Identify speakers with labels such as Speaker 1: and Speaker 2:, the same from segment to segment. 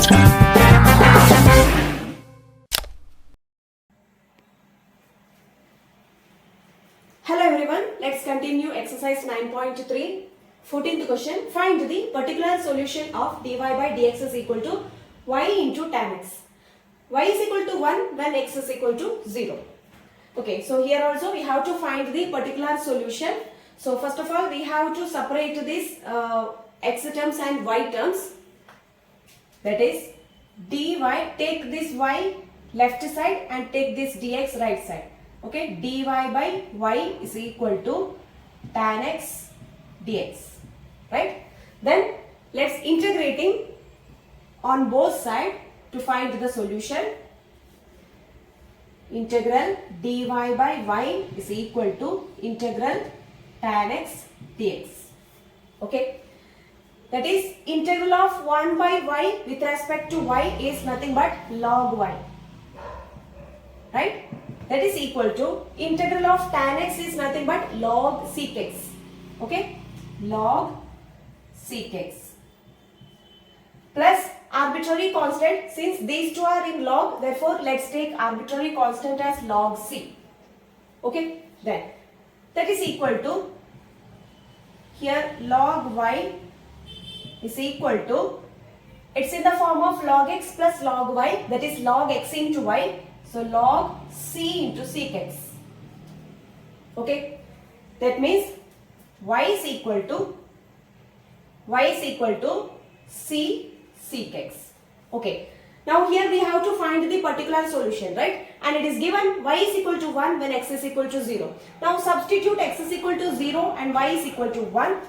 Speaker 1: Hello everyone, let's continue exercise 9.3. 14th question. Find the particular solution of dy by dx is equal to y into tan x. Y is equal to 1 when x is equal to 0. Okay, so here also we have to find the particular solution. So first of all we have to separate this x terms and y terms. That is dy, take this y left side and take this dx right side. Okay, dy by y is equal to tan x dx, right? Then let's integrating on both sides to find the solution. Integral dy by y is equal to integral tan x dx. Okay, that is integral of 1 by y with respect to y is nothing but log y, right? That is equal to integral of tan x is nothing but log sec x. Okay, log sec x plus arbitrary constant. Since these two are in log, therefore let's take arbitrary constant as log c. Okay, then that is equal to here log y is equal to, it's in the form of log x plus log y, that is log x into y. So log c into sec x. Okay, that means y is equal to c sec x. Okay, now here we have to find the particular solution, right? And it is given y is equal to 1 when x is equal to 0. Now substitute x is equal to 0 and y is equal to 1.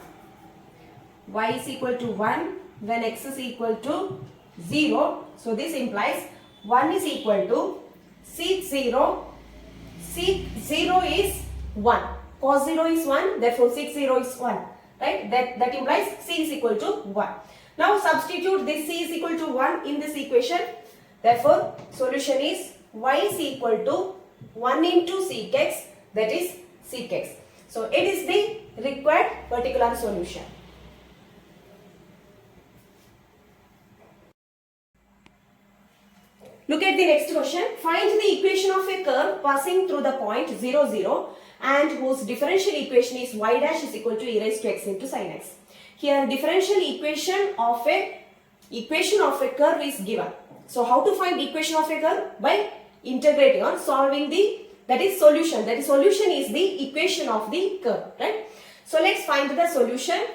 Speaker 1: Y is equal to 1 when x is equal to 0. So this implies 1 is equal to sec 0. Sec 0 is 1. Cos 0 is 1. Therefore sec 0 is 1. Right? That implies c is equal to 1. Now substitute this c is equal to 1 in this equation. Therefore solution is y is equal to 1 into sec x, that is sec x. So it is the required particular solution. Look at the next question. Find the equation of a curve passing through the point 0, 0 and whose differential equation is y dash is equal to e raised to x into sin x. Here differential equation of a curve is given. So how to find equation of a curve? By integrating or solving the, that is solution. That is solution is the equation of the curve, right? So let's find the solution.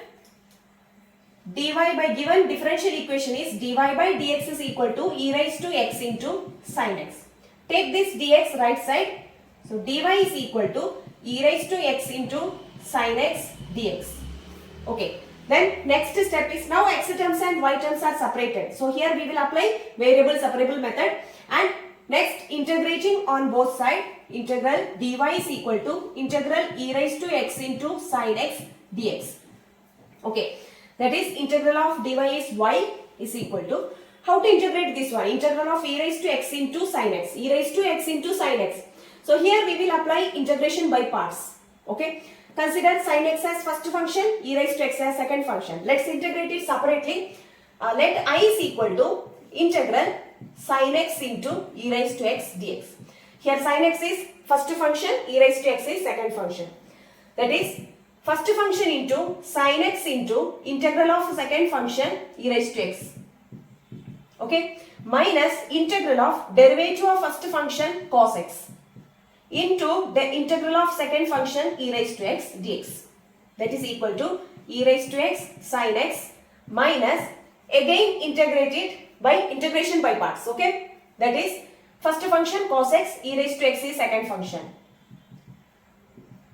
Speaker 1: Dy by given differential equation is dy by dx is equal to e raised to x into sin x. Take this dx right side. So dy is equal to e raised to x into sin x dx. Okay. Then next step is, now x terms and y terms are separated. So here we will apply variable separable method, and next integrating on both sides, integral dy is equal to integral e raised to x into sin x dx. Okay. That is integral of dy is y is equal to, how to integrate this one? Integral of e raised to x into sin x. E raised to x into sin x. So here we will apply integration by parts. Okay. Consider sin x as first function, e raised to x as second function. Let's integrate it separately. Let I is equal to integral sin x into e raised to x dx. Here sin x is first function, e raised to x is second function. That is first function into sin x into integral of second function e raised to x. Okay, minus integral of derivative of first function cos x into the integral of second function e raised to x dx. That is equal to e raised to x sin x minus, again integrated by integration by parts. Okay, that is first function cos x, e raised to x is second function.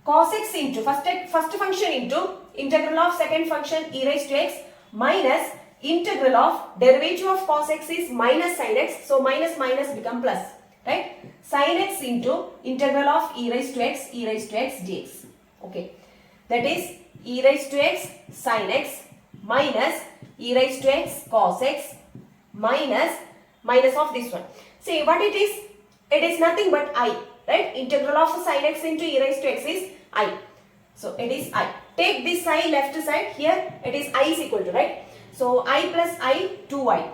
Speaker 1: Cos x into first function into integral of second function e raised to x minus integral of derivative of cos x is minus sin x. So minus minus become plus, right? Sin x into integral of e raised to x dx. Okay, that is e raised to x sin x minus e raised to x cos x minus of this one. See what it is? It is nothing but I, right? Integral of sin x into e raised to x is I. So it is I. Take this I left side, here it is I is equal to, right? So I plus I 2y.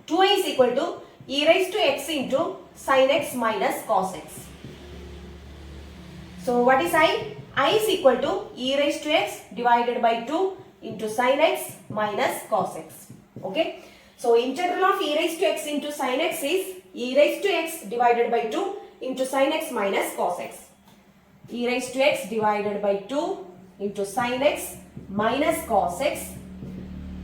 Speaker 1: 2i is equal to e raised to x into sin x minus cos x. So what is I? I is equal to e raised to x divided by 2 into sin x minus cos x. Okay. So integral of e raised to x into sin x is e raised to x divided by 2 into sin x minus cos x. E raised to x divided by 2 into sin x minus cos x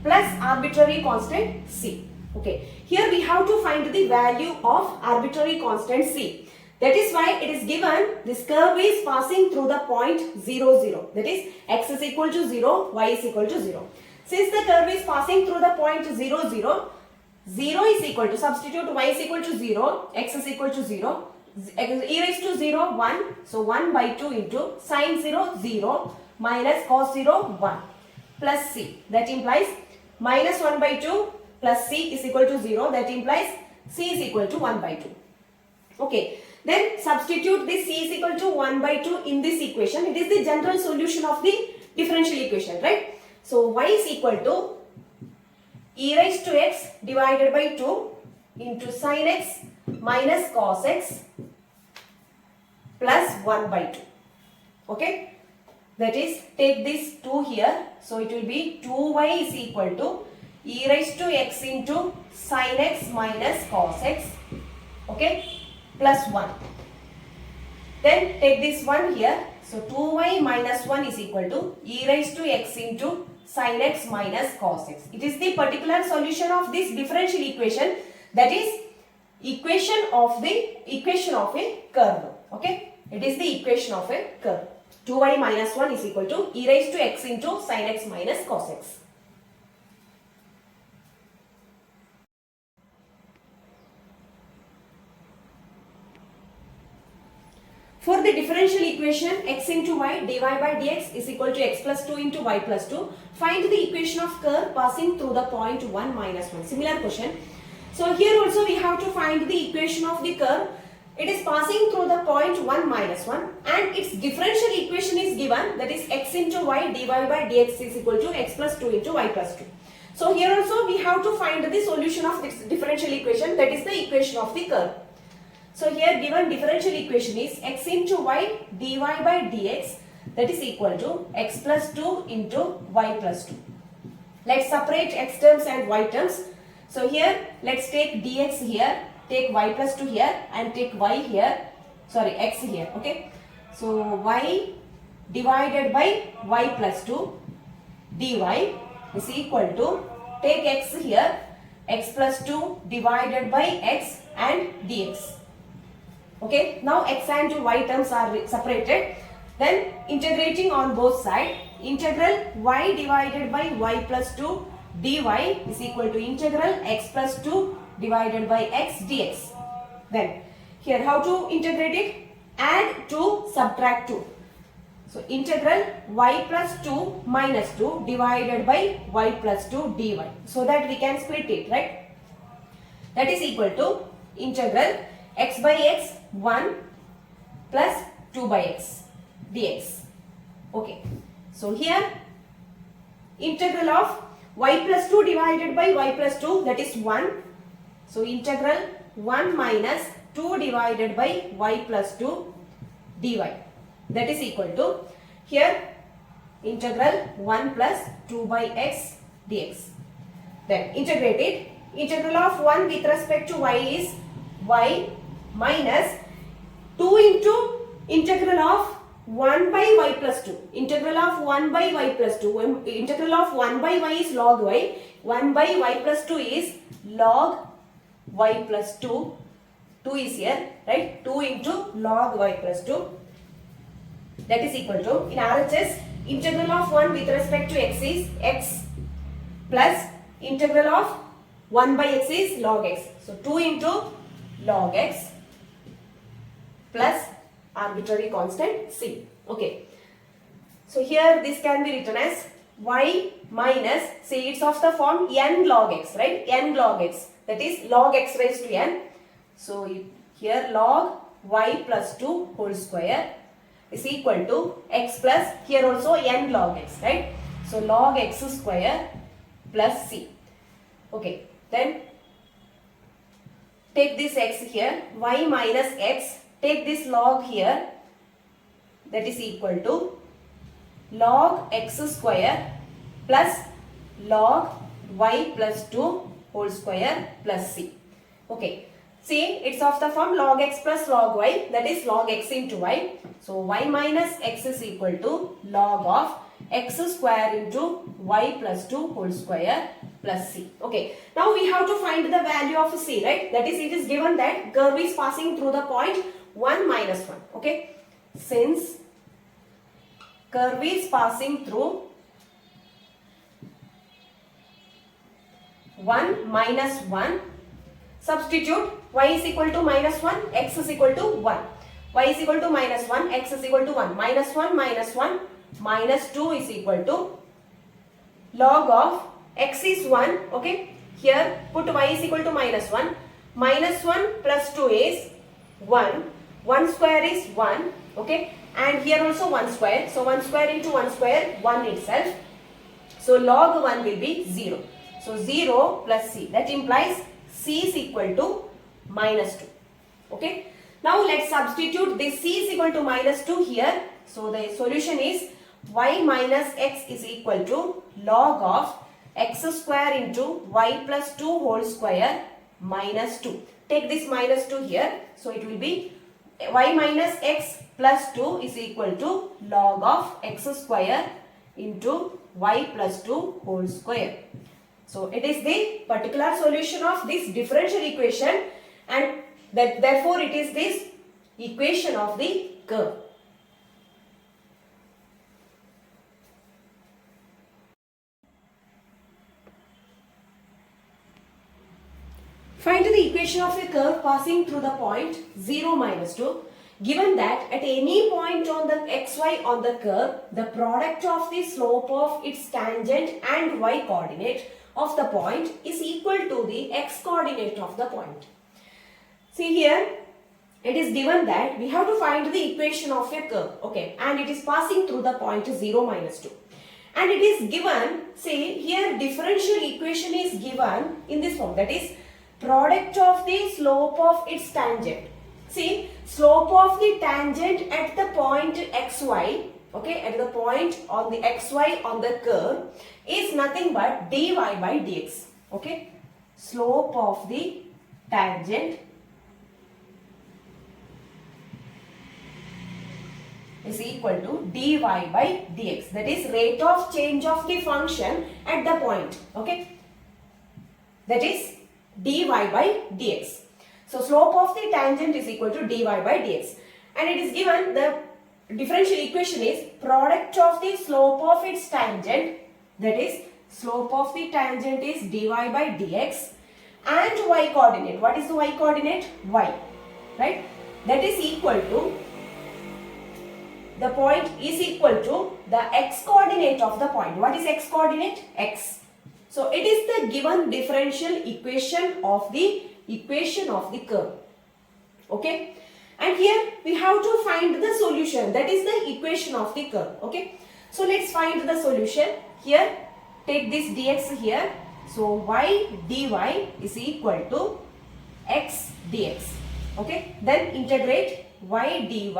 Speaker 1: plus arbitrary constant c. Okay. Here we have to find the value of arbitrary constant c. That is why it is given this curve is passing through the point 0, 0. That is x is equal to 0, y is equal to 0. Since the curve is passing through the point 0, 0, 0 is equal to, substitute y is equal to 0, x is equal to 0, e raised to 0, 1. So 1 by 2 into sin 0, 0 minus cos 0, 1 plus c. That implies minus 1 by 2 plus c is equal to 0. That implies c is equal to 1 by 2. Okay. Then substitute this c is equal to 1 by 2 in this equation. It is the general solution of the differential equation, right? So y is equal to e raised to x divided by 2 into sin x minus cos x plus 1 by 2. Okay. That is, take this 2 here. So it will be 2y is equal to e raised to x into sin x minus cos x. Okay. Plus 1. Then take this 1 here. So 2y minus 1 is equal to e raised to x into sin x minus cos x. It is the particular solution of this differential equation, that is equation of a curve. Okay. It is the equation of a curve. 2y minus 1 is equal to e raised to x into sin x minus cos x. For the differential equation x into y dy by dx is equal to x plus 2 into y plus 2, find the equation of curve passing through the point 1 minus 1. Similar question. So here also we have to find the equation of the curve. It is passing through the point 1 minus 1 and its differential equation is given, that is x into y dy by dx is equal to x plus 2 into y plus 2. So here also we have to find the solution of this differential equation, that is the equation of the curve. So here given differential equation is x into y dy by dx, that is equal to x plus 2 into y plus 2. Let's separate x terms and y terms. So here let's take dx here, take y plus 2 here and take y here, sorry x here. Okay. So y divided by y plus 2 dy is equal to, take x here, x plus 2 divided by x and dx. Okay, now x and y terms are separated. Then integrating on both sides, integral y divided by y plus 2 dy is equal to integral x plus 2 divided by x dx. Then here how to integrate it? Add 2, subtract 2. So integral y plus 2 minus 2 divided by y plus 2 dy. So that we can split it, right? That is equal to integral x by x 1 plus 2 by x dx. Okay. So here integral of y plus 2 divided by y plus 2, that is 1. So integral 1 minus 2 divided by y plus 2 dy. That is equal to, here integral 1 plus 2 by x dx. Then integrate it. Integral of 1 with respect to y is y minus 2 into integral of 1 by y plus 2. Integral of 1 by y plus 2. Integral of 1 by y is log y. 1 by y plus 2 is log y plus 2. 2 is here, right? 2 into log y plus 2. That is equal to, in RHS, integral of 1 with respect to x is x plus integral of 1 by x is log x. So 2 into log x plus arbitrary constant c. Okay. So here this can be written as y minus, say it's of the form n log x, right? N log x, that is log x raised to n. So here log y plus 2 whole square is equal to x plus, here also n log x, right? So log x square plus c. Okay. Then take this x here, y minus x, take this log here, that is equal to log x square plus log y plus 2 whole square plus c. Okay. See, it's of the form log x plus log y, that is log x into y. So, y minus x is equal to log of x square into y plus 2 whole square plus c. Okay. Now, we have to find the value of c, right? That is, it is given that curve is passing through the point 1 minus 1. Okay. Since curve is passing through 1 minus 1, substitute y is equal to minus 1, x is equal to 1. Y is equal to minus 1, x is equal to 1. Minus 1 minus 2 is equal to log of x is 1. Okay. Here put y is equal to minus 1. Minus 1 plus 2 is 1. 1 square is 1. Okay. And here also 1 square. So 1 square into 1 square, 1 itself. So log 1 will be 0. So 0 plus c. That implies c is equal to minus 2. Okay. Now let's substitute this c is equal to minus 2 here. So the solution is y minus x is equal to log of x square into y plus 2 whole square minus 2. Take this minus 2 here. So it will be y minus x plus 2 is equal to log of x square into y plus 2 whole square. So it is the particular solution of this differential equation, and therefore it is this equation of the curve. Find the equation of a curve passing through the point 0 minus 2. Given that at any point on the xy on the curve, the product of the slope of its tangent and y coordinate of the point is equal to the x coordinate of the point. See here, it is given that we have to find the equation of a curve, okay, and it is passing through the point 0 minus 2. And it is given, see here differential equation is given in this form, that is product of the slope of its tangent. See, slope of the tangent at the point xy, okay, at the point on the xy on the curve is nothing but dy by dx. Okay, slope of the tangent is equal to dy by dx, that is rate of change of the function at the point. Okay, that is dy by dx. So slope of the tangent is equal to dy by dx, and it is given the differential equation is product of the slope of its tangent, that is slope of the tangent is dy by dx, and y coordinate. What is the y coordinate? Y, right? That is equal to, the point is equal to the x coordinate of the point. What is x coordinate? X. So it is the given differential equation of the curve. Okay, and here we have to find the solution, that is the equation of the curve. Okay, so let's find the solution. Here take this dx here, so y dy is equal to x dx. Okay, then integrate y dy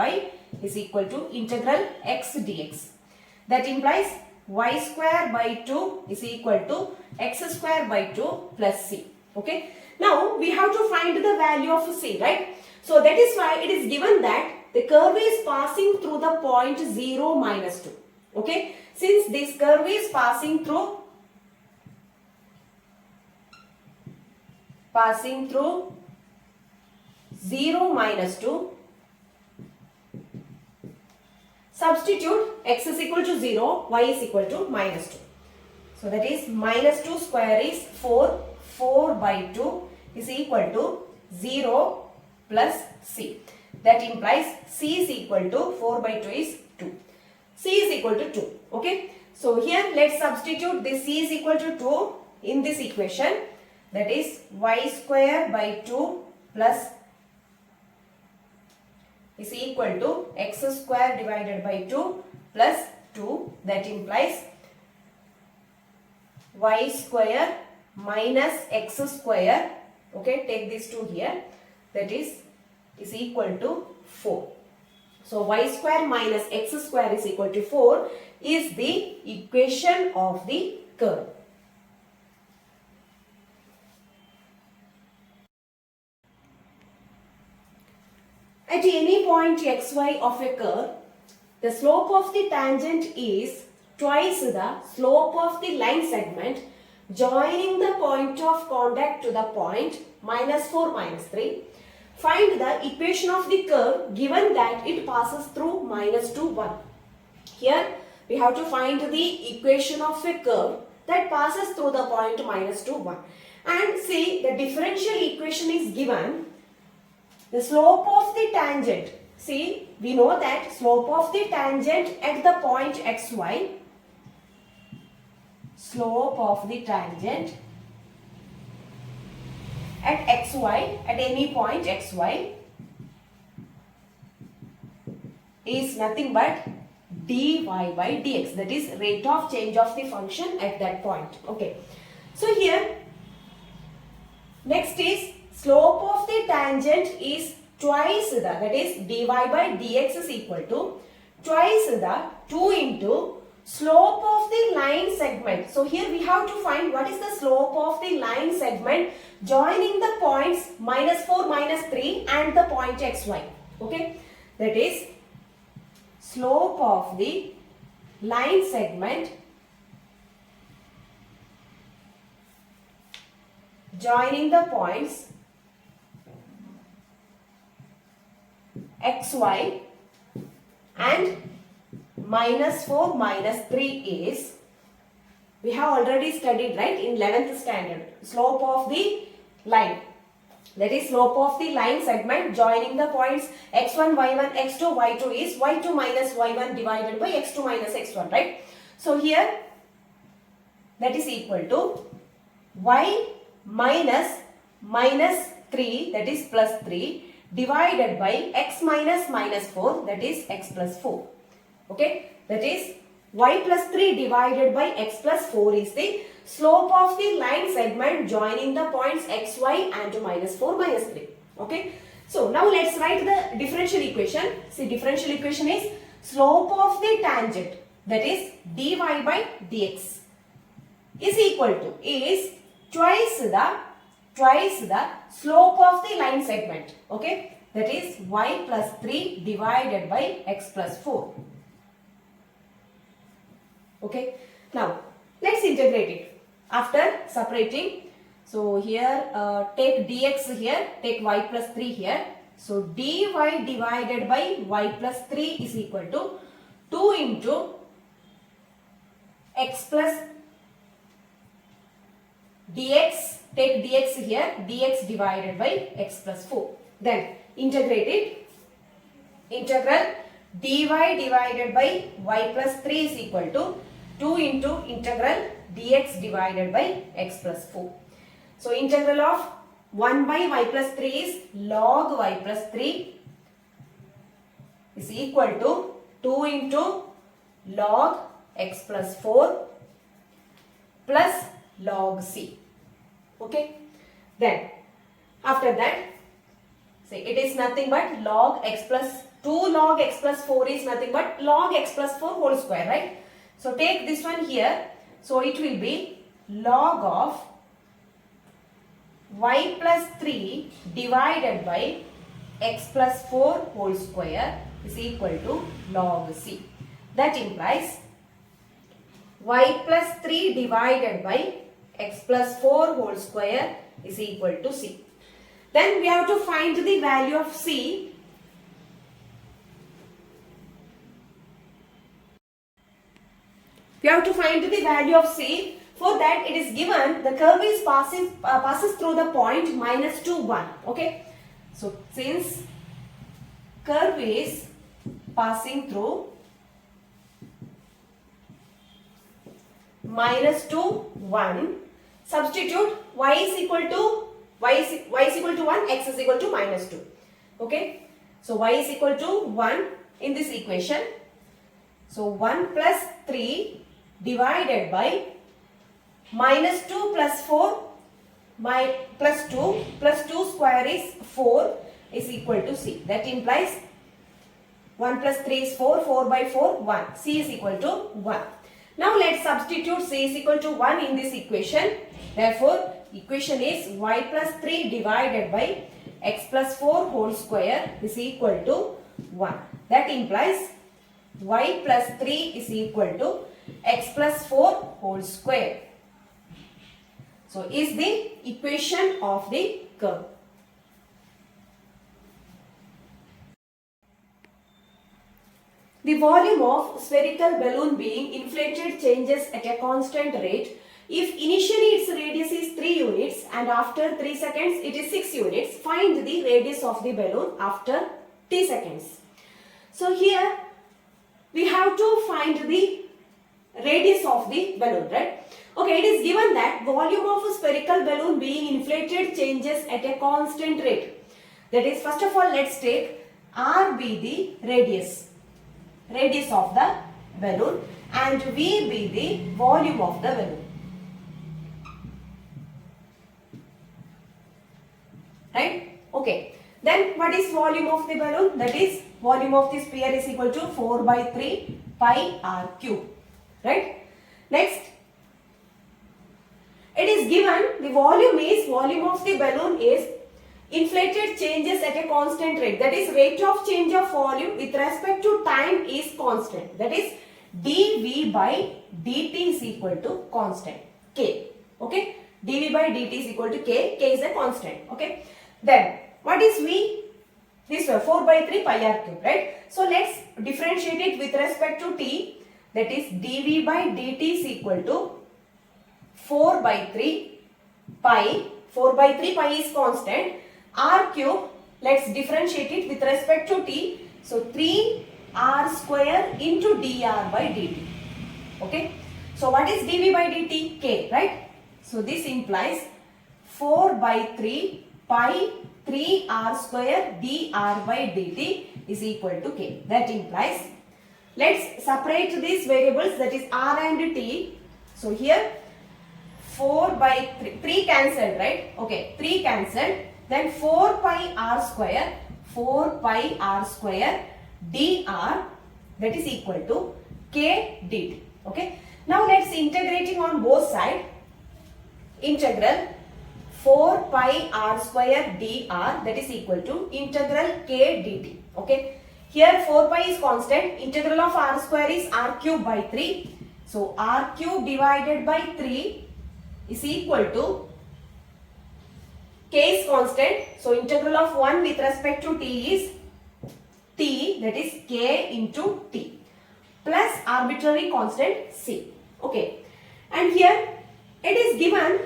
Speaker 1: is equal to integral x dx. That implies y square by 2 is equal to x square by 2 plus c. Okay, now we have to find the value of c, right? So that is why it is given that the curve is passing through the point 0 minus 2. Okay, since this curve is passing through 0 minus 2, substitute x is equal to 0, y is equal to minus 2. So that is minus 2 square is 4, 4 by 2 is equal to 0 plus c. That implies c is equal to 4 by 2 is 2. C is equal to 2. Okay. So here let's substitute this c is equal to 2 in this equation. That is y square by 2 plus is equal to x square divided by 2 plus 2. That implies y square minus x square Okay, take this 2 here. That is equal to 4. So y square minus x square is equal to 4 is the equation of the curve. At any point xy of a curve, the slope of the tangent is twice the slope of the line segment joining the point of contact to the point minus 4 minus 3. Find the equation of the curve given that it passes through minus 2 1. Here we have to find the equation of a curve that passes through the point minus 2 1. And see, the differential equation is given. The slope of the tangent. See, we know that slope of the tangent at the point xy, slope of the tangent at xy, at any point xy, is nothing but dy by dx, that is rate of change of the function at that point. Okay. So here, next is slope of the tangent is twice the, that is dy by dx is equal to twice the 2 into slope of the line segment. So here we have to find what is the slope of the line segment joining the points minus 4 minus 3 and the point xy. Okay, that is slope of the line segment joining the points xy and minus 4 minus 3 is, we have already studied, right, in 11th standard, slope of the line. That is slope of the line segment joining the points x1, y1, x2, y2 is y2 minus y1 divided by x2 minus x1, right? So here that is equal to y minus 3, that is plus 3, divided by x minus minus 4, that is x plus 4. Okay, that is y plus 3 divided by x plus 4 is the slope of the line segment joining the points xy and minus 4 minus 3. Okay, so now let's write the differential equation. See, differential equation is slope of the tangent, that is dy by dx, is equal to, is twice the slope of the line segment. Okay, that is y plus 3 divided by x plus 4. Okay, now let's integrate it after separating. So here take dx here, take y plus 3 here. So dy divided by y plus 3 is equal to 2 into x plus dx, take dx here, dx divided by x plus 4. Then integrate it. Integral dy divided by y plus 3 is equal to 2 into integral dx divided by x plus 4. So integral of 1 by y plus 3 is log y plus 3 is equal to 2 into log x plus 4 plus log c. Okay, then after that, say it is nothing but log x plus 2 log x plus 4 is nothing but log x plus 4 whole square, right? So take this one here. So it will be log of y plus 3 divided by x plus 4 whole square is equal to log c. That implies y plus 3 divided by x plus 4 whole square is equal to c. Then we have to find the value of c. We have to find the value of c. For that, it is given the curve is passes through the point minus 2 1. Okay, so since curve is passing through minus 2 1, substitute y is equal to 1, x is equal to minus 2. Okay, so y is equal to 1 in this equation. So 1 plus 3 divided by minus 2 plus 4 by plus 2 square is 4 is equal to C. That implies 1 plus 3 is 4, 4 by 4, 1. C is equal to 1. Now let's substitute C is equal to 1 in this equation. Therefore, equation is y plus 3 divided by x plus 4 whole square is equal to 1. That implies y plus 3 is equal to x plus 4 whole square. So, is the equation of the curve. The volume of spherical balloon being inflated changes at a constant rate. If initially its radius is 3 units and after 3 seconds it is 6 units, find the radius of the balloon after t seconds. So here we have to find the radius of the balloon, right? Okay, it is given that volume of a spherical balloon being inflated changes at a constant rate. That is, first of all, let's take R be the radius of the balloon and V be the volume of the balloon. Right? Okay. Then what is volume of the balloon? That is, volume of the sphere is equal to 4 by 3 pi r cube. Right? Next, it is given the volume of the balloon is inflated changes at a constant rate. That is, rate of change of volume with respect to time is constant. That is, dV by dt is equal to constant K. Okay? dV by dt is equal to K. K is a constant. Okay? Then, what is V? This 4 by 3 pi r cube, right? So, let's differentiate it with respect to t. That is, dV by dt is equal to 4 by 3 pi. 4 by 3 pi is constant. R cube, let's differentiate it with respect to t. So, 3 r square into dr by dt. Okay. So, what is dV by dt? K, right? So, this implies 4 by 3 pi 3 r square dr by dt is equal to K. That implies, let's separate these variables, that is r and t. So, here 4 by 3 cancelled, right? Okay, 3 cancelled. Then 4 pi r square dr, that is equal to K dt. Okay. Now let's integrating on both sides. Integral 4 pi r square dr, that is equal to integral K dt. Okay. Here 4 pi is constant. Integral of r square is r cube by 3. So r cube divided by 3 is equal to K is constant. So integral of 1 with respect to t is t, that is K into t, plus arbitrary constant C. Okay. And here it is given,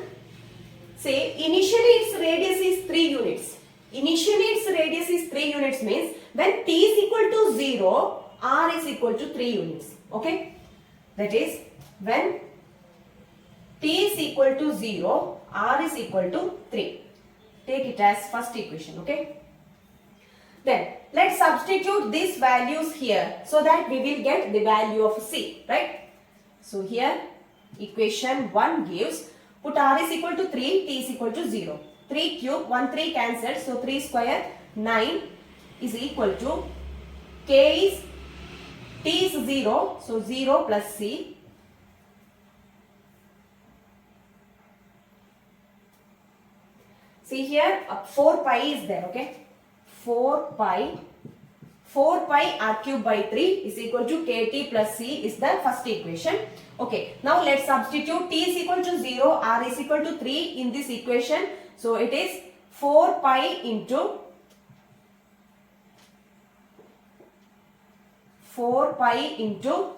Speaker 1: say initially its radius is 3 units. Initially its radius is 3 units means when t is equal to 0, r is equal to 3 units. Okay. That is, when t is equal to 0, r is equal to 3. Take it as first equation. Okay. Then let's substitute these values here so that we will get the value of C, right? So here equation 1 gives, put r is equal to 3, t is equal to 0. 3 cube, 1 3 cancelled, so 3 square 9 is equal to K is, t is 0, so 0 plus C. See here 4 pi is there, okay? 4 pi r cube by 3 is equal to kt plus c is the first equation. Okay, now let's substitute t is equal to 0, r is equal to 3 in this equation. So it is 4 pi into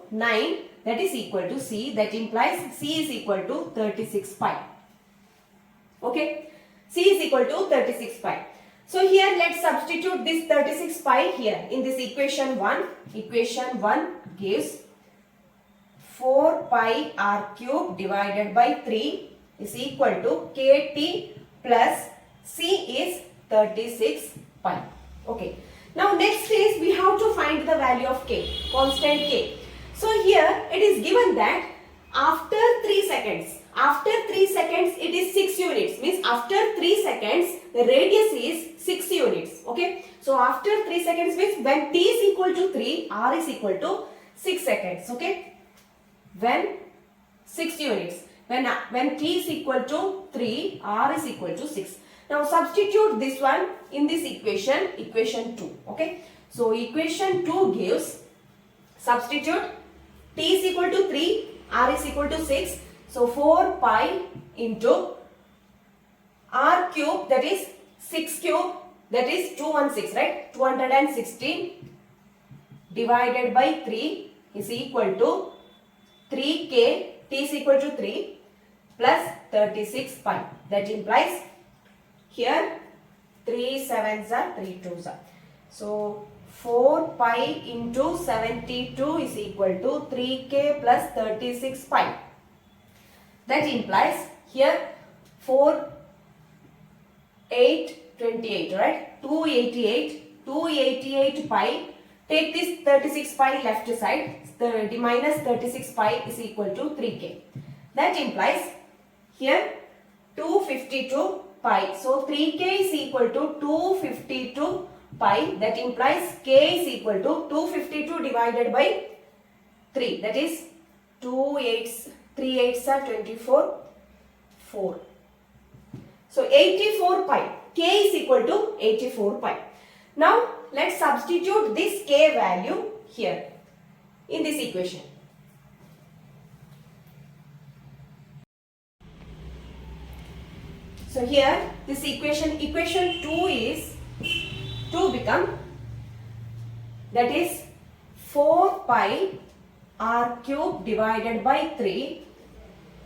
Speaker 1: 9, that is equal to c, that implies c is equal to 36 pi. Okay. C is equal to 36 pi. So here let's substitute this 36 pi here in this equation 1. Equation 1 gives 4 pi r cube divided by 3 is equal to kt plus c is 36 pi. Okay. Now next is we have to find the value of k, constant k. So here it is given that after 3 seconds it is 6 units, means after 3 seconds, the radius is 6 units. Okay. So after 3 seconds means when t is equal to 3, r is equal to 6 seconds. Okay. When 6 units. When t is equal to 3, r is equal to 6. Now substitute this one in this equation, equation 2. Okay. So equation 2 gives, substitute t is equal to 3, r is equal to 6. So 4 pi into r cube, that is 6 cube, that is 216, right? 216 divided by 3 is equal to 3k, t is equal to 3 plus 36 pi. That implies here 3 sevens are 3 twos are. So 4 pi into 72 is equal to 3k plus 36 pi. That implies here 4, 8, 28, right? 288 pi. Take this 36 pi left side. The minus 36 pi is equal to 3k. That implies here 252 pi. So 3k is equal to 252 pi. That implies k is equal to 252 divided by 3. That is 3 8s are 24, 4. So 84 pi. K is equal to 84 pi. Now let's substitute this k value here in this equation. So here this equation 2 is 2 become, that is 4 pi r cube divided by 3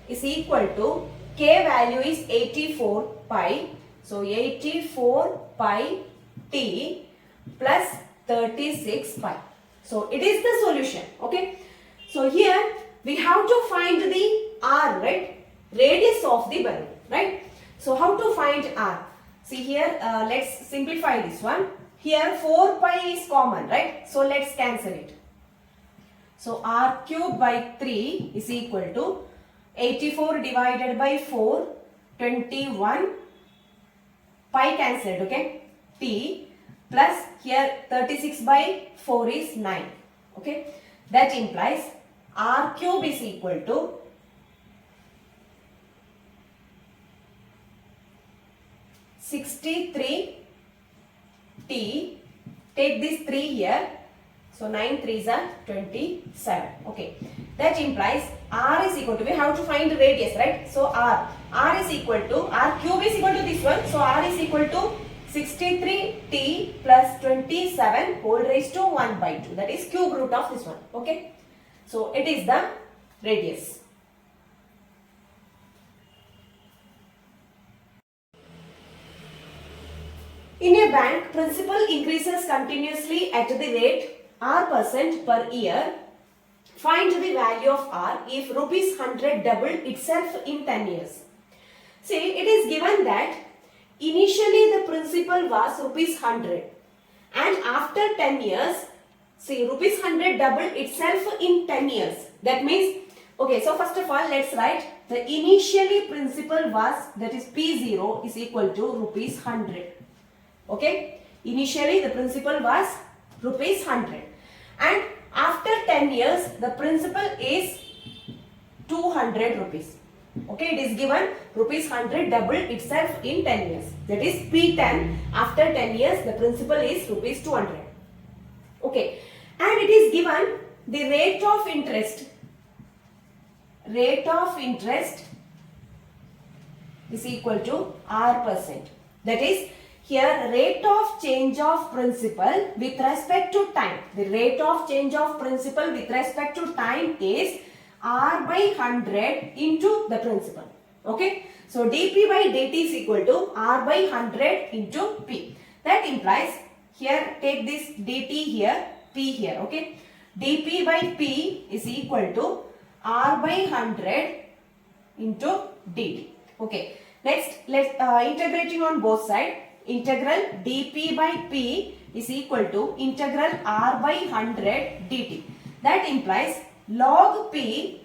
Speaker 1: is equal to, k value is 84 pi. So 84 pi t plus 36 pi. So it is the solution. Okay. So here we have to find the r, right? Radius of the balloon, right? So how to find r? See here, let's simplify this one. Here 4 pi is common, right? So let's cancel it. So r cube by 3 is equal to 84 divided by 4, 21 pi cancelled, okay? T plus here 36 by 4 is 9, okay? That implies r cube is equal to 63 t. Take this 3 here. So 9 3s are 27. Okay. That implies r is equal to, we have to find the radius, right? So r is equal to, r cube is equal to this one. So r is equal to 63 t plus 27 whole raised to 1 by 2. That is cube root of this one. Okay. So it is the radius. In a bank, principal increases continuously at the rate r% per year. Find the value of r if rupees 100 doubled itself in 10 years. See, it is given that initially the principal was rupees 100 and after 10 years, see, rupees 100 doubled itself in 10 years. That means, okay, so first of all, let's write the initially principal was, that is P0 is equal to rupees 100. Okay, initially the principal was rupees 100 and after 10 years the principal is 200 rupees. Okay, it is given rupees 100 doubled itself in 10 years. That is P10. After 10 years the principal is rupees 200. Okay, and it is given the rate of interest. Rate of interest is equal to r%. That is, here rate of change of principal with respect to time. The rate of change of principal with respect to time is r by 100 into the principal. Okay. So dp by dt is equal to r by 100 into p. That implies, here take this dt here, p here. Okay. dp by p is equal to r by 100 into dt. Okay. Next, let's integrating on both sides. Integral dp by p is equal to integral r by 100 dt. That implies log p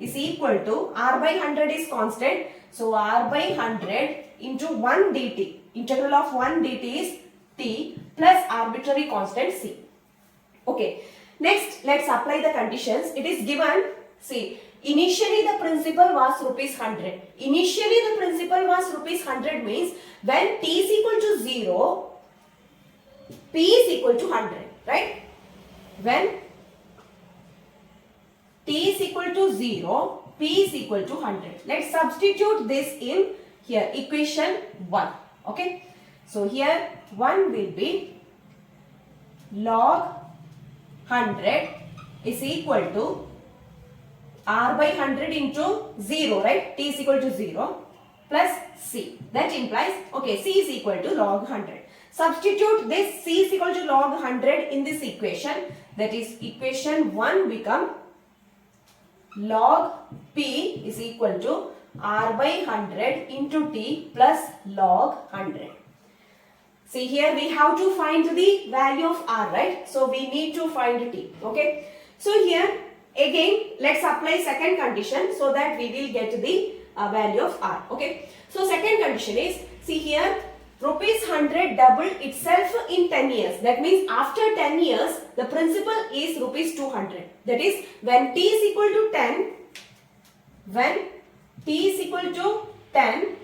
Speaker 1: is equal to r by 100 is constant. So r by 100 into 1 dt. Integral of 1 dt is t plus arbitrary constant c. Okay. Next, let's apply the conditions. It is given, see, initially the principal was rupees 100. Initially the principal was rupees 100 means when t is equal to 0, p is equal to 100, right? When t is equal to 0, p is equal to 100. Let's substitute this in here, equation 1. Okay. So here 1 will be log 100 is equal to r by 100 into 0, right? T is equal to 0 plus c. That implies, okay, c is equal to log 100. Substitute this c is equal to log 100 in this equation. That is, equation 1 become log p is equal to r by 100 into t plus log 100. See, here we have to find the value of r, right? So we need to find t. Okay. So here again let's apply second condition so that we will get the value of r. Okay. So second condition is, see here, rupees 100 double itself in 10 years. That means after 10 years the principal is rupees 200. That is, when t is equal to 10, when t is equal to 10,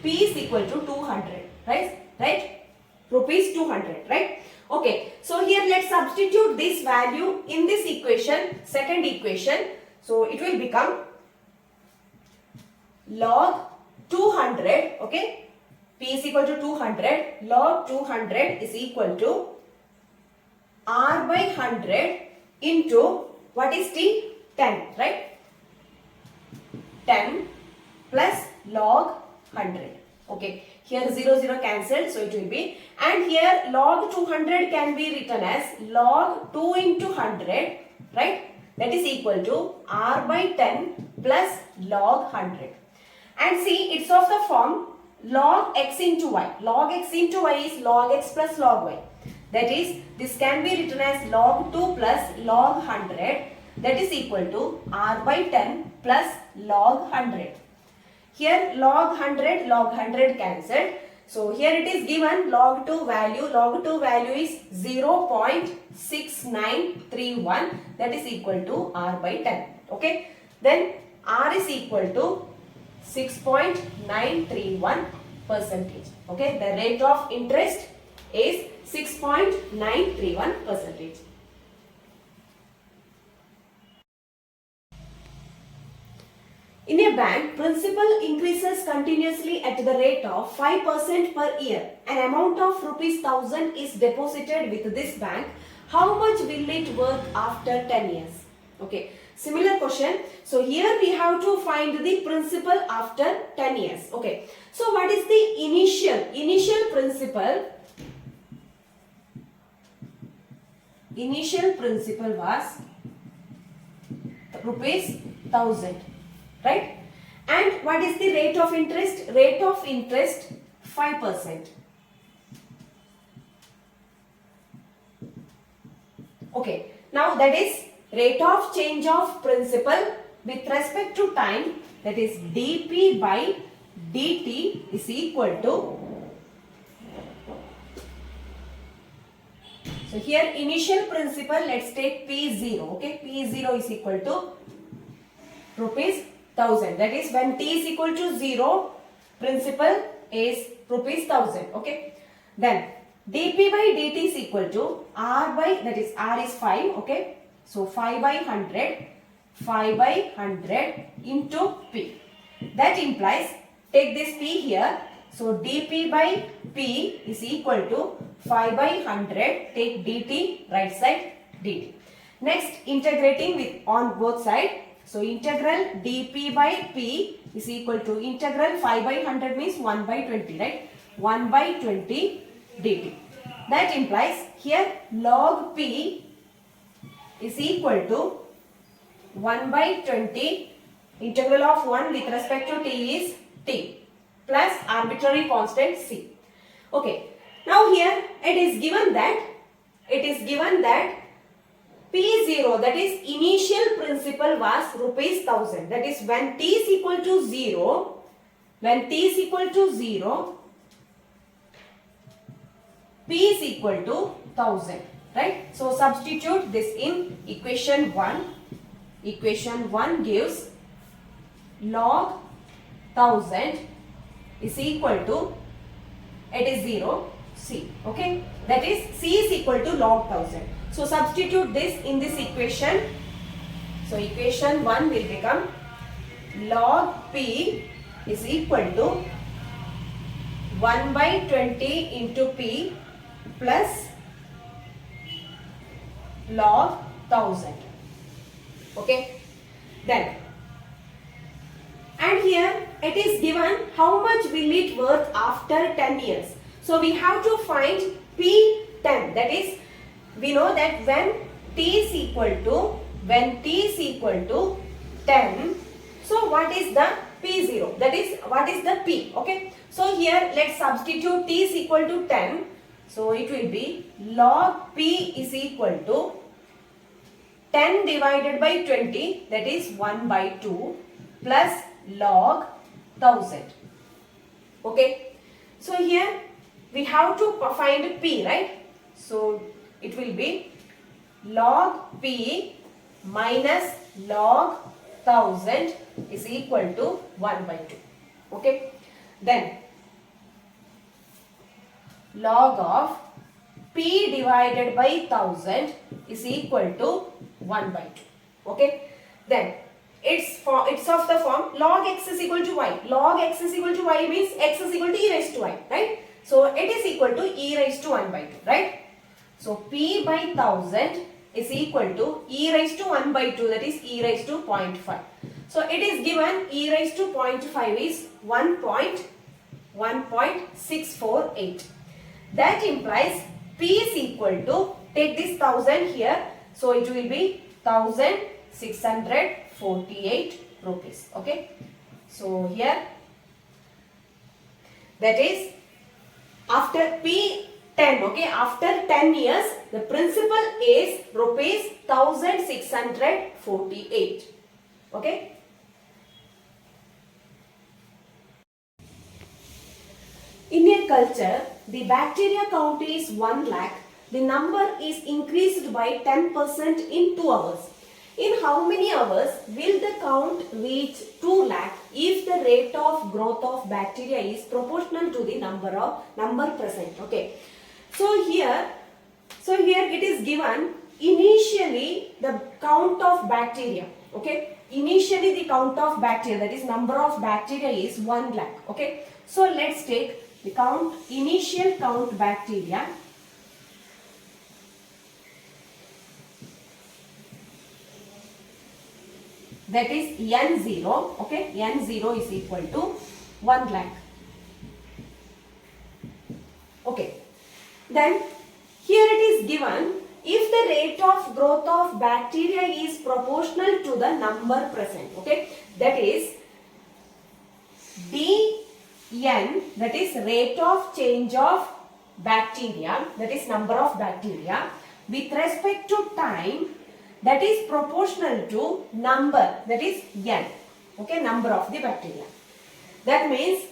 Speaker 1: p is equal to 200, right? Rupees 200, right? Okay, so here let's substitute this value in this equation, second equation. So it will become log 200, okay? P is equal to 200, log 200 is equal to r by 100 into, what is t? 10, right? 10 plus log 100. Okay, here 0, 0 cancelled, so it will be, and here log 200 can be written as log 2 into 100, right? That is equal to r by 10 plus log 100. And see, it's of the form log x into y. Log x into y is log x plus log y. That is, this can be written as log 2 plus log 100. That is equal to r by 10 plus log 100. Here log 100 cancelled. So here it is given log 2 value. Log 2 value is 0.6931. That is equal to r by 10. Okay. Then r is equal to 6.931%. Okay. The rate of interest is 6.931%. In a bank, principal increases continuously at the rate of 5% per year. An amount of rupees 1000 is deposited with this bank. How much will it worth after 10 years? Okay, similar question. So here we have to find the principal after 10 years. Okay, so what is the initial principal? Initial principal was rupees 1000. Right? And what is the rate of interest? Rate of interest 5%. Okay. Now that is rate of change of principal with respect to time, that is dp by dt is equal to, so here initial principal, let's take P0. Okay. P0 is equal to rupees 1000. That is, when t is equal to 0, principal is rupees 1000. Okay. Then dp by dt is equal to r by, that is r is 5. Okay. So 5 by 100 into p. That implies, take this p here. So dp by p is equal to 5 by 100. Take dt, right side dt. Next, integrating with on both sides. So integral dp by p is equal to integral 5 by 100 means 1 by 20, right? 1 by 20 dt. That implies here log p is equal to 1 by 20. Integral of 1 with respect to t is t plus arbitrary constant c. Okay. Now here it is given that P0, that is initial principal, was rupees 1000. That is when t is equal to 0, P is equal to 1000, right? So substitute this in equation 1. Equation 1 gives log 1000 is equal to, it is 0, C, okay? That is C is equal to log 1000. So substitute this in this equation. So equation 1 will become log P is equal to 1 by 20 into P plus log 1000. Okay. Then, and here it is given how much will it worth after 10 years. So we have to find P10. That is, we know that when t is equal to 10, so what is the P0? That is, what is the P? Okay. So here let's substitute t is equal to 10. So it will be log P is equal to 10 divided by 20, that is 1 by 2 plus log 1000. Okay. So here we have to find P, right? So it will be log P minus log 1000 is equal to 1 by 2. Okay. Then log of P divided by 1000 is equal to 1 by 2. Okay. Then it's of the form log x is equal to y. Log x is equal to y means x is equal to e raised to y, right? So it is equal to e raised to 1 by 2, right? So P by 1000 is equal to e raised to 1 by 2, that is e raised to 0.5. So it is given e raised to 0.5 is 1.648. That implies P is equal to, take this 1000 here, so it will be 1648 rupees. Okay. So here, that is after P10, okay, after 10 years, the principal is rupees 1648. Okay. In a culture, the bacteria count is 1 lakh. The number is increased by 10% in 2 hours. In how many hours will the count reach 2 lakh if the rate of growth of bacteria is proportional to the number present? Okay. So here it is given initially the count of bacteria. Okay. Initially the count of bacteria, that is number of bacteria, is 1 lakh. Okay. So let's take the initial count bacteria. That is N0, okay, N0 is equal to 1 lakh. Okay. Then here it is given if the rate of growth of bacteria is proportional to the number present. Okay. That is Dn, that is rate of change of bacteria, that is number of bacteria, with respect to time, that is proportional to number, that is n, okay, number of the bacteria. That means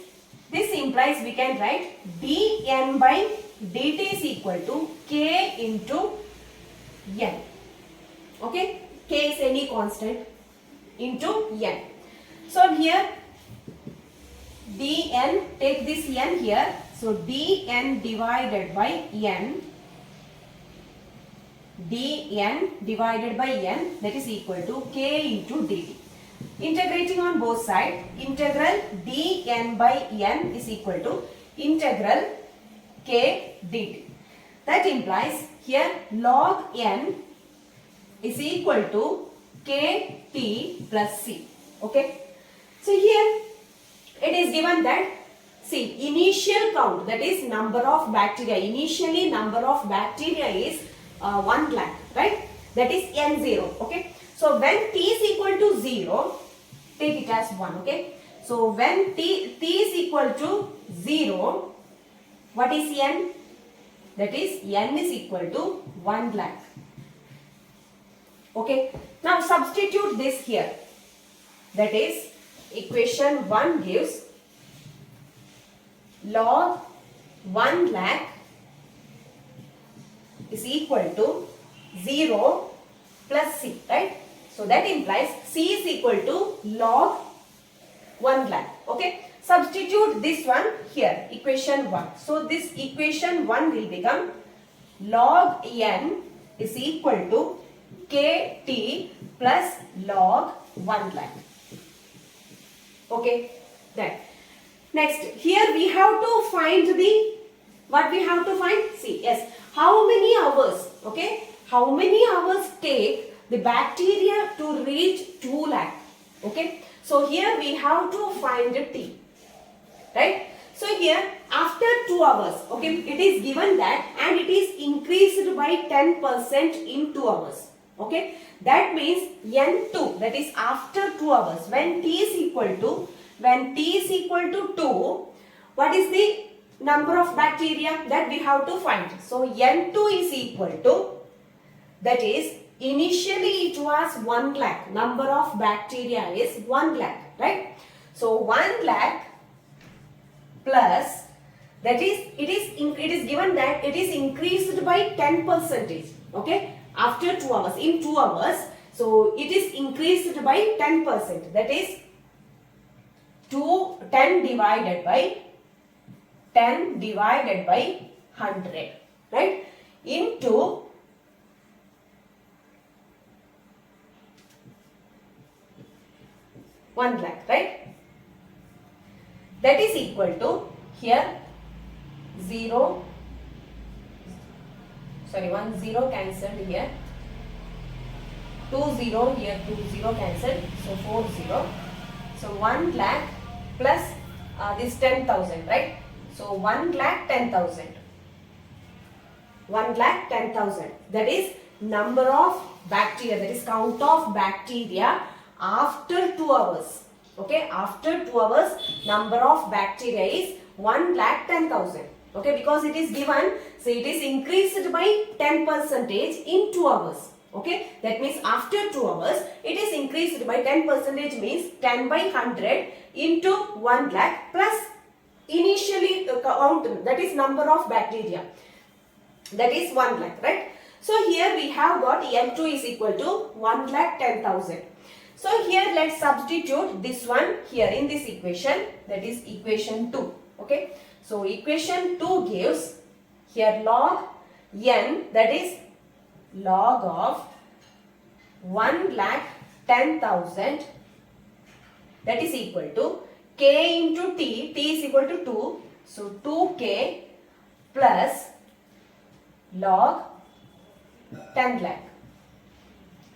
Speaker 1: this implies we can write dn by dt is equal to k into n. Okay, k is any constant into n. So here dn, take this n here, so dn divided by n, dn divided by n, that is equal to k into dt. Integrating on both sides, integral dn by n is equal to integral k dt. That implies here log n is equal to kt plus c. Okay. So here it is given that, see, initial count, that is number of bacteria, initially number of bacteria is 1 lakh, right? That is N0, okay? So when t is equal to 0, take it as 1, okay? So when t is equal to 0, what is n? That is n is equal to 1 lakh. Okay. Now substitute this here. That is, equation 1 gives log 1 lakh is equal to 0 plus C, right? So that implies C is equal to log 1 lakh. Okay. Substitute this one here, equation 1. So this equation 1 will become log n is equal to kt plus log 1 lakh. Okay. Then next, here we have to find the, what we have to find? See, yes, how many hours, okay, how many hours take the bacteria to reach 2 lakh, okay. So here we have to find T, right. So here after 2 hours, okay, it is given that, and it is increased by 10% in 2 hours, okay. That means N2, that is after 2 hours, when T is equal to 2, what is the number of bacteria that we have to find? So N2 is equal to, that is, initially it was 1 lakh, number of bacteria is 1 lakh, right? So 1 lakh plus, that is, it is given that it is increased by 10%, okay, after 2 hours, in 2 hours, so it is increased by 10%, that is 10 divided by 100, right, into 1 lakh, right? That is equal to, here 1 0 cancelled here, 2 0 here, 2 0 cancelled, so 4 0. So 1 lakh plus this 10,000, right? So 1 lakh 10,000. 1 lakh 10,000. That is number of bacteria, that is count of bacteria after 2 hours. Okay, after 2 hours, number of bacteria is 1 lakh 10,000. Okay, because it is given, so it is increased by 10% in 2 hours. Okay, that means after 2 hours, it is increased by 10%, means 10 by 100 into 1 lakh plus initially count, that is number of bacteria, that is 1 lakh, right? So here we have got N2 is equal to 1 lakh 10,000. So here let's substitute this one here in this equation, that is equation 2. Okay, so equation 2 gives here log n, that is log of 1 lakh 10,000, that is equal to k into t, t is equal to 2, so 2k plus log 10 lakh,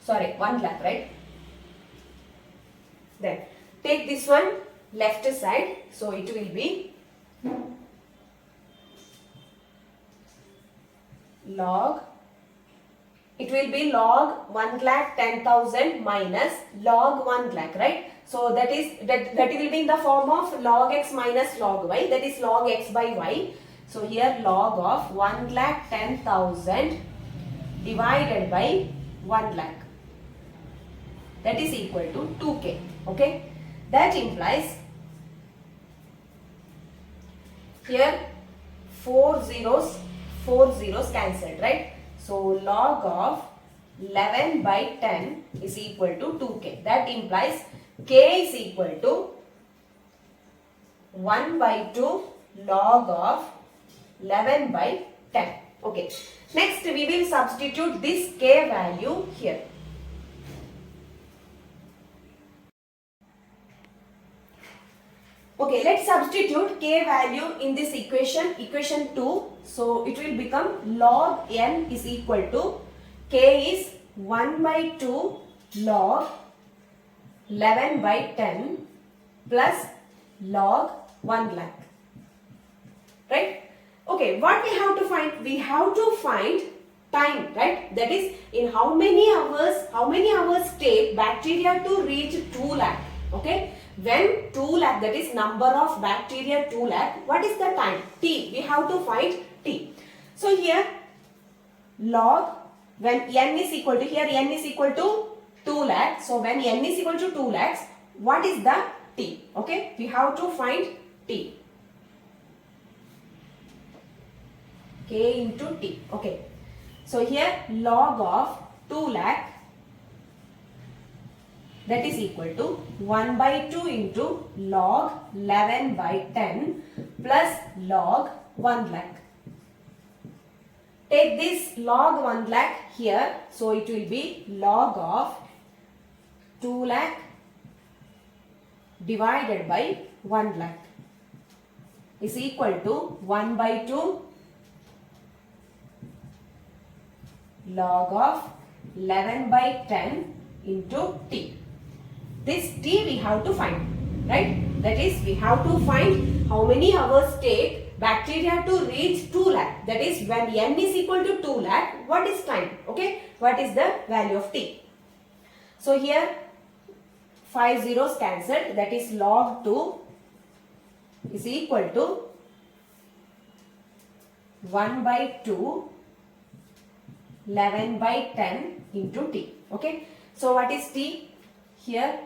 Speaker 1: sorry 1 lakh, right? Then take this one left side, so it will be log, it will be log 1 lakh 10,000 minus log 1 lakh, right? So that will be in the form of log x minus log y, that is log x by y. So here log of 1 lakh 10,000 divided by 1 lakh, that is equal to 2k. Okay, that implies here 4 zeros cancelled, right? So log of 11 by 10 is equal to 2k. That implies k is equal to 1 by 2 log of 11 by 10. Okay, next we will substitute this k value here. Okay, let's substitute k value in this equation, equation 2. So it will become log n is equal to, k is 1 by 2 log 11 by 10 plus log 1 lakh, right? Okay, what we have to find? We have to find time, right? That is, in how many hours take bacteria to reach 2 lakh, okay? When 2 lakh, that is number of bacteria 2 lakh, what is the time? T, we have to find T. So here log when n is equal to, here n is equal to 2 lakh. So when n is equal to 2 lakhs, what is the t? Okay, we have to find t. K into t. Okay. So here log of 2 lakh, that is equal to 1 by 2 into log 11 by 10 plus log 1 lakh. Take this log 1 lakh here, so it will be log of 2 lakh divided by 1 lakh is equal to 1 by 2 log of 11 by 10 into t. This t we have to find, right? That is, we have to find how many hours take bacteria to reach 2 lakh. That is, when n is equal to 2 lakh, what is time? Okay, what is the value of t? So here 5 zeros cancelled, that is log 2 is equal to 1 by 2 11 by 10 into t. Okay, so what is t? Here,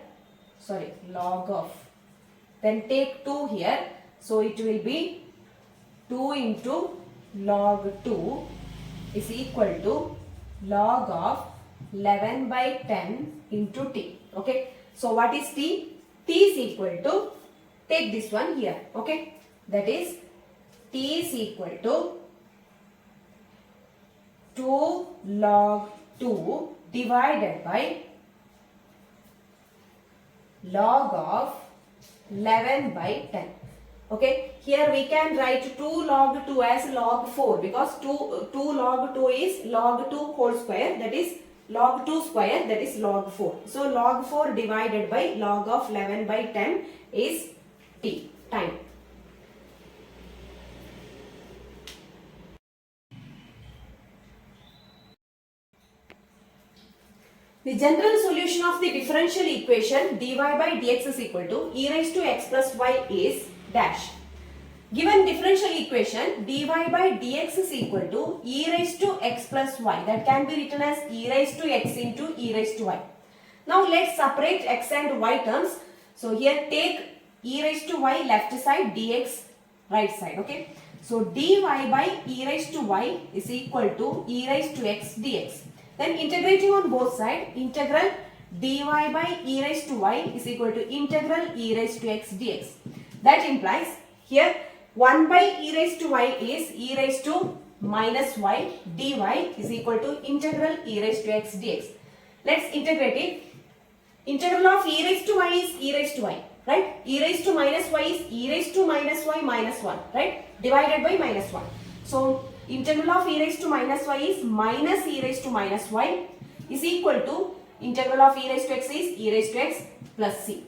Speaker 1: sorry, log of, then take 2 here, so it will be 2 into log 2 is equal to log of 11 by 10 into t. Okay, so what is t? T is equal to, take this one here. Okay, that is t is equal to 2 log 2 divided by log of 11 by 10. Okay, here we can write 2 log 2 as log 4 because 2 log 2 is log 2 whole square, that is log 2 square, that is log 4. So log 4 divided by log of 11 by 10 is t, time. The general solution of the differential equation dy by dx is equal to e raised to x plus y is dash. Given differential equation dy by dx is equal to e raised to x plus y, that can be written as e raised to x into e raised to y. Now let's separate x and y terms. So here take e raised to y left side, dx right side. Okay. So dy by e raised to y is equal to e raised to x dx. Then integrating on both sides, integral dy by e raised to y is equal to integral e raised to x dx. That implies here 1 by e raised to y is e raised to minus y, dy is equal to integral e raised to x dx. Let's integrate it. Integral of e raised to y is e raised to y, right? E raised to minus y is e raised to minus y minus 1, right? Divided by minus 1. So integral of e raised to minus y is minus e raised to minus y is equal to integral of e raised to x is e raised to x plus c.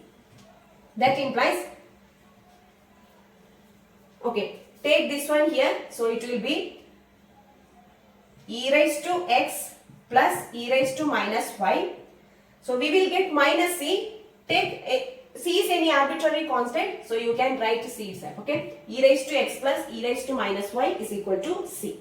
Speaker 1: That implies, okay, take this one here, so it will be e raised to x plus e raised to minus y. So we will get minus c. Take c is any arbitrary constant, so you can write c itself. Okay, e raised to x plus e raised to minus y is equal to c.